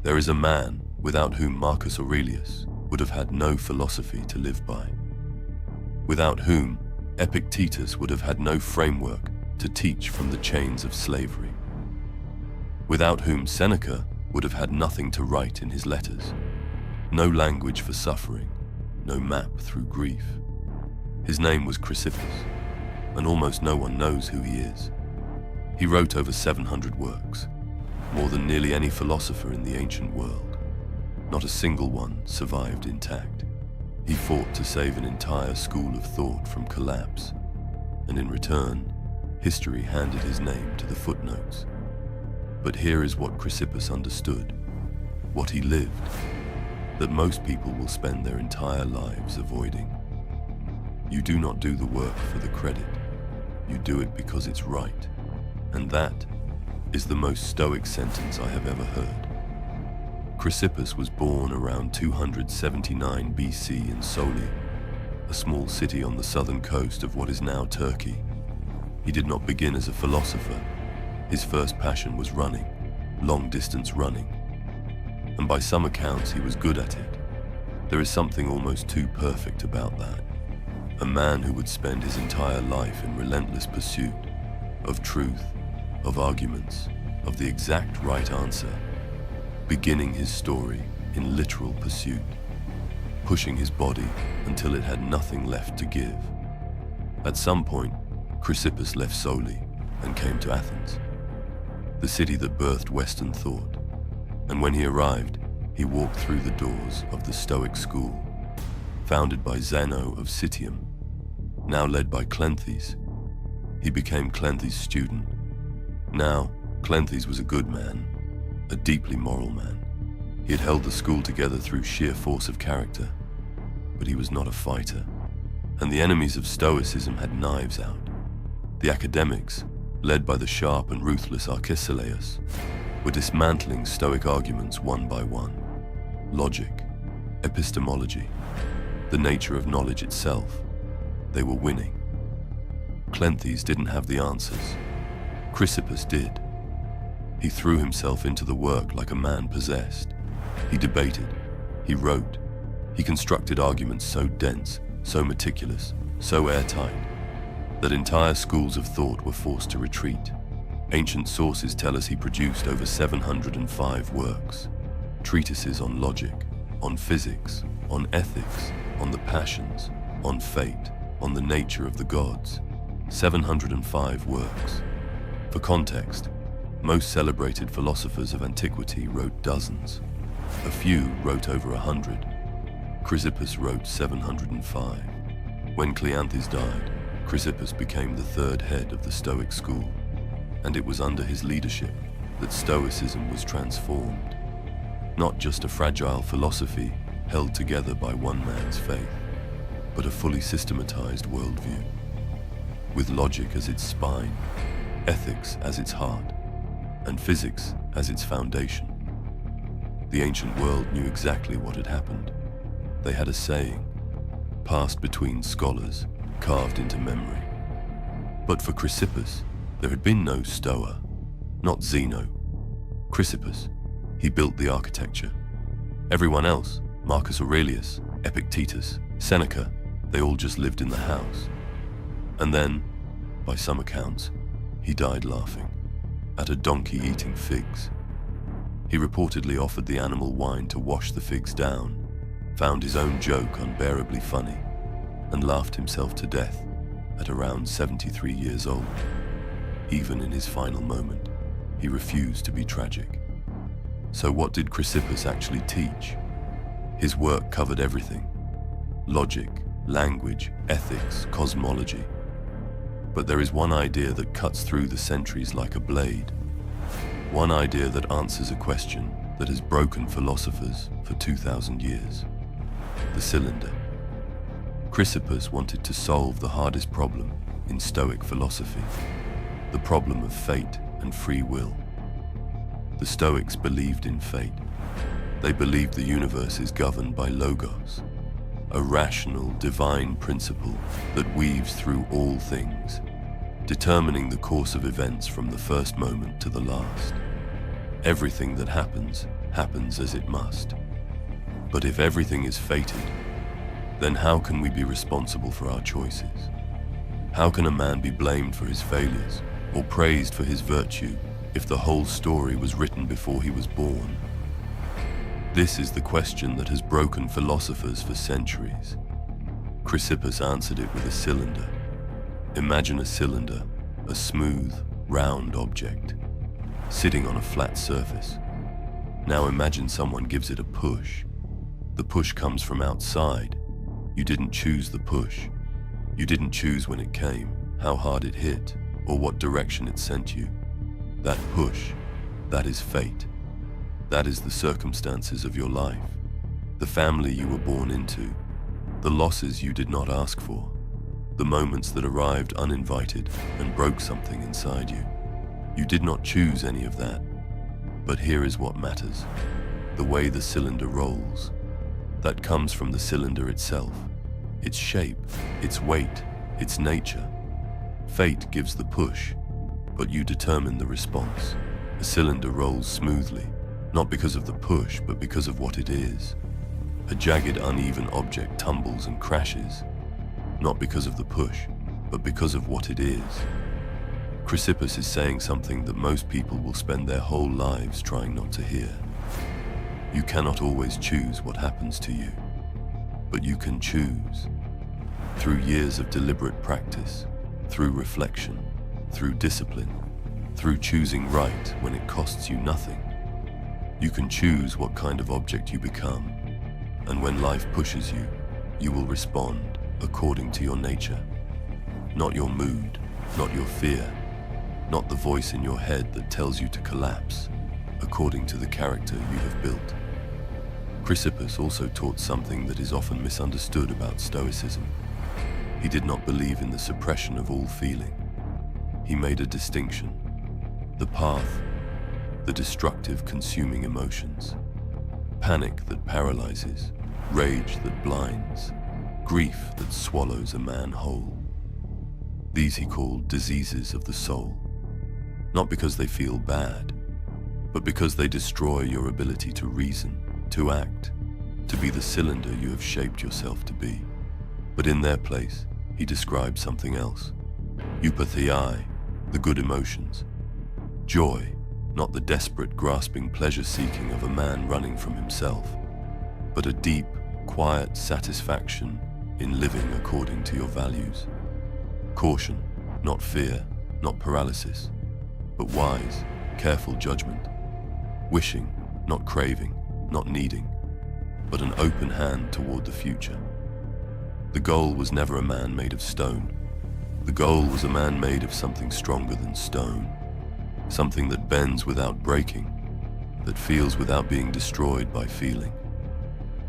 There is a man without whom Marcus Aurelius would have had no philosophy to live by, without whom Epictetus would have had no framework to teach from the chains of slavery, without whom Seneca would have had nothing to write in his letters, no language for suffering, no map through grief. His name was Chrysippus, and almost no one knows who he is. He wrote over 700 works, more than nearly any philosopher in the ancient world. Not a single one survived intact. He fought to save an entire school of thought from collapse, and in return, history handed his name to the footnotes. But here is what Chrysippus understood, what he lived, that most people will spend their entire lives avoiding. You do not do the work for the credit. You do it because it's right. And that is the most stoic sentence I have ever heard. Chrysippus was born around 279 BC in Soli, a small city on the southern coast of what is now Turkey. He did not begin as a philosopher. His first passion was running, long-distance running. And by some accounts, he was good at it. There is something almost too perfect about that. A man who would spend his entire life in relentless pursuit of truth, of arguments, of the exact right answer, beginning his story in literal pursuit, pushing his body until it had nothing left to give. At some point, Chrysippus left Soli and came to Athens, the city that birthed Western thought. And when he arrived, he walked through the doors of the Stoic school, founded by Zeno of Citium, now led by Cleanthes. He became Cleanthes' student. Now, Cleanthes was a good man, a deeply moral man. He had held the school together through sheer force of character, but he was not a fighter. And the enemies of Stoicism had knives out. The academics, led by the sharp and ruthless Arcesilaus, were dismantling Stoic arguments one by one. Logic, epistemology, the nature of knowledge itself. They were winning. Cleanthes didn't have the answers. Chrysippus did. He threw himself into the work like a man possessed. He debated. He wrote. He constructed arguments so dense, so meticulous, so airtight, that entire schools of thought were forced to retreat. Ancient sources tell us he produced over 705 works, treatises on logic, on physics, on ethics, on the passions, on fate, on the nature of the gods. 705 works. For context, most celebrated philosophers of antiquity wrote dozens. A few wrote over 100. Chrysippus wrote 705. When Cleanthes died, Chrysippus became the third head of the Stoic school, and it was under his leadership that Stoicism was transformed. Not just a fragile philosophy held together by one man's faith, but a fully systematized worldview, with logic as its spine, ethics as its heart, and physics as its foundation. The ancient world knew exactly what had happened. They had a saying, passed between scholars, carved into memory. But for Chrysippus, there had been no Stoa, not Zeno. Chrysippus, he built the architecture. Everyone else, Marcus Aurelius, Epictetus, Seneca, they all just lived in the house. And then, by some accounts, he died laughing at a donkey eating figs. He reportedly offered the animal wine to wash the figs down, found his own joke unbearably funny, and laughed himself to death at around 73 years old. Even in his final moment, he refused to be tragic. So what did Chrysippus actually teach? His work covered everything: logic, language, ethics, cosmology. But there is one idea that cuts through the centuries like a blade. One idea that answers a question that has broken philosophers for 2,000 years. The cylinder. Chrysippus wanted to solve the hardest problem in Stoic philosophy, the problem of fate and free will. The Stoics believed in fate. They believed the universe is governed by logos, a rational, divine principle that weaves through all things, determining the course of events from the first moment to the last. Everything that happens, happens as it must. But if everything is fated, then how can we be responsible for our choices? How can a man be blamed for his failures or praised for his virtue if the whole story was written before he was born? This is the question that has broken philosophers for centuries. Chrysippus answered it with a cylinder. Imagine a cylinder, a smooth, round object, sitting on a flat surface. Now imagine someone gives it a push. The push comes from outside. You didn't choose the push. You didn't choose when it came, how hard it hit, or what direction it sent you. That push, that is fate. That is the circumstances of your life, the family you were born into, the losses you did not ask for, the moments that arrived uninvited and broke something inside you. You did not choose any of that. But here is what matters: the way the cylinder rolls. That comes from the cylinder itself, its shape, its weight, its nature. Fate gives the push, but you determine the response. A cylinder rolls smoothly, not because of the push, but because of what it is. A jagged, uneven object tumbles and crashes, not because of the push, but because of what it is. Chrysippus is saying something that most people will spend their whole lives trying not to hear. You cannot always choose what happens to you, but you can choose. Through years of deliberate practice, through reflection, through discipline, through choosing right when it costs you nothing, you can choose what kind of object you become. And when life pushes you, you will respond according to your nature. Not your mood, not your fear, not the voice in your head that tells you to collapse, according to the character you have built. Chrysippus also taught something that is often misunderstood about Stoicism. He did not believe in the suppression of all feeling. He made a distinction: the path, the destructive, consuming emotions, panic that paralyzes, rage that blinds, grief that swallows a man whole. These he called diseases of the soul, not because they feel bad, but because they destroy your ability to reason, to act, to be the cylinder you have shaped yourself to be. But in their place, he described something else: eupatheiai, the good emotions, joy, not the desperate, grasping pleasure-seeking of a man running from himself, but a deep, quiet satisfaction in living according to your values. Caution, not fear, not paralysis, but wise, careful judgment. Wishing, not craving, not needing, but an open hand toward the future. The goal was never a man made of stone. The goal was a man made of something stronger than stone, something that bends without breaking, that feels without being destroyed by feeling.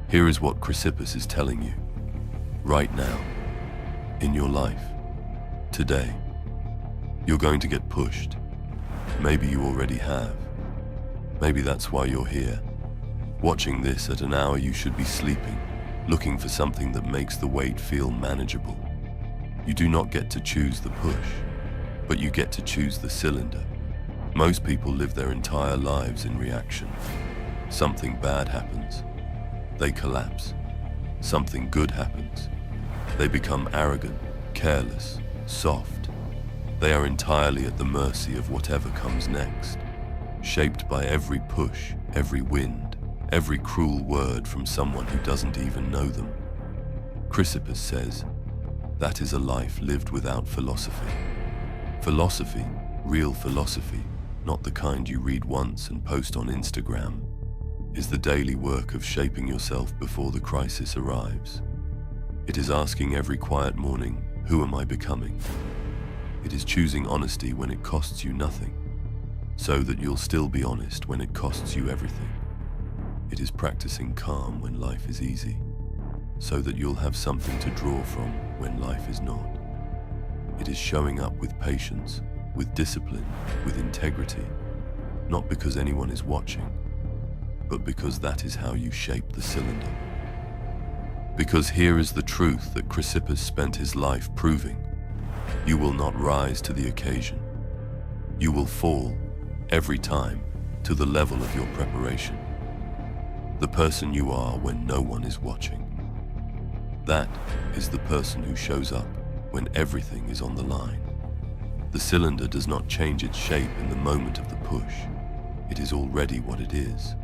Here is what Chrysippus is telling you. Right now, in your life, today, you're going to get pushed. Maybe you already have. Maybe that's why you're here, watching this at an hour you should be sleeping, looking for something that makes the wait feel manageable. You do not get to choose the push, but you get to choose the cylinder. Most people live their entire lives in reaction. Something bad happens, they collapse. Something good happens, they become arrogant, careless, soft. They are entirely at the mercy of whatever comes next, shaped by every push, every wind, every cruel word from someone who doesn't even know them. Chrysippus says, that is a life lived without philosophy. Philosophy, real philosophy, not the kind you read once and post on Instagram, is the daily work of shaping yourself before the crisis arrives. It is asking every quiet morning, who am I becoming? It is choosing honesty when it costs you nothing, so that you'll still be honest when it costs you everything. It is practicing calm when life is easy, so that you'll have something to draw from when life is not. It is showing up with patience, with discipline, with integrity, not because anyone is watching, but because that is how you shape the cylinder. Because here is the truth that Chrysippus spent his life proving: you will not rise to the occasion. You will fall every time to the level of your preparation. The person you are when no one is watching. That is the person who shows up when everything is on the line. The cylinder does not change its shape in the moment of the push. It is already what it is.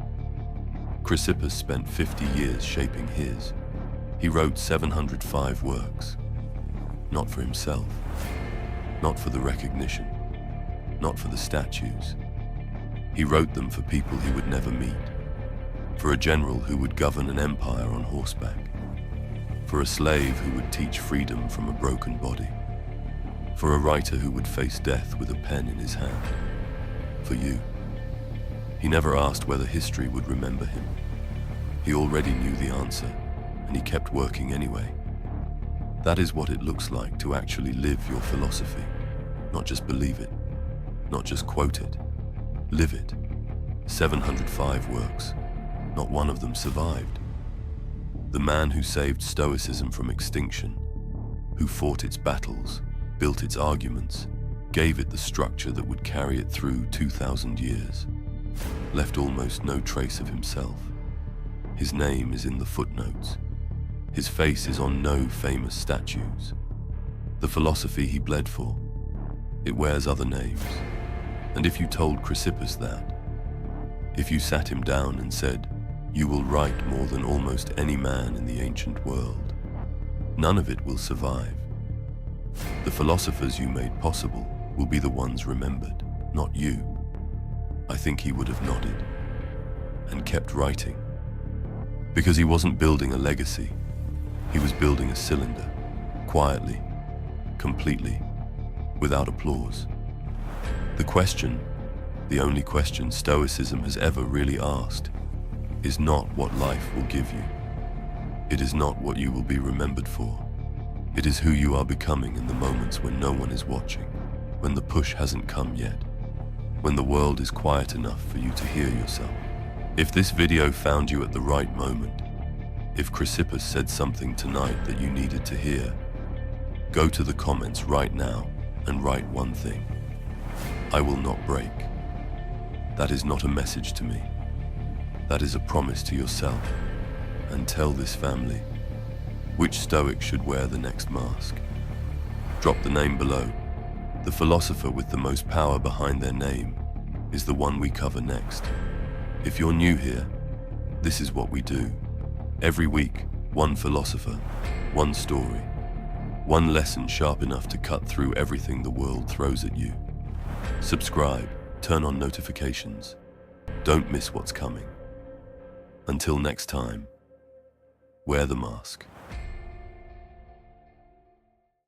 Chrysippus spent 50 years shaping his. He wrote 705 works. Not for himself. Not for the recognition. Not for the statues. He wrote them for people he would never meet. For a general who would govern an empire on horseback. For a slave who would teach freedom from a broken body. For a writer who would face death with a pen in his hand. For you. He never asked whether history would remember him. He already knew the answer, and he kept working anyway. That is what it looks like to actually live your philosophy. Not just believe it, not just quote it. Live it. 705 works. Not one of them survived. The man who saved Stoicism from extinction, who fought its battles, built its arguments, gave it the structure that would carry it through 2,000 years, left almost no trace of himself. His name is in the footnotes. His face is on no famous statues. The philosophy he bled for, it wears other names. And if you told Chrysippus that, if you sat him down and said, "You will write more than almost any man in the ancient world," none of it will survive. The philosophers you made possible will be the ones remembered, not you. I think he would have nodded and kept writing. Because he wasn't building a legacy. He was building a cylinder, quietly, completely, without applause. The question, the only question Stoicism has ever really asked, is not what life will give you. It is not what you will be remembered for. It is who you are becoming in the moments when no one is watching, when the push hasn't come yet, when the world is quiet enough for you to hear yourself. If this video found you at the right moment, if Chrysippus said something tonight that you needed to hear, go to the comments right now and write one thing. I will not break. That is not a message to me. That is a promise to yourself. And tell this family, which Stoic should wear the next mask. Drop the name below. The philosopher with the most power behind their name is the one we cover next. If you're new here, this is what we do. Every week, one philosopher, one story, one lesson sharp enough to cut through everything the world throws at you. Subscribe, turn on notifications. Don't miss what's coming. Until next time, wear the mask.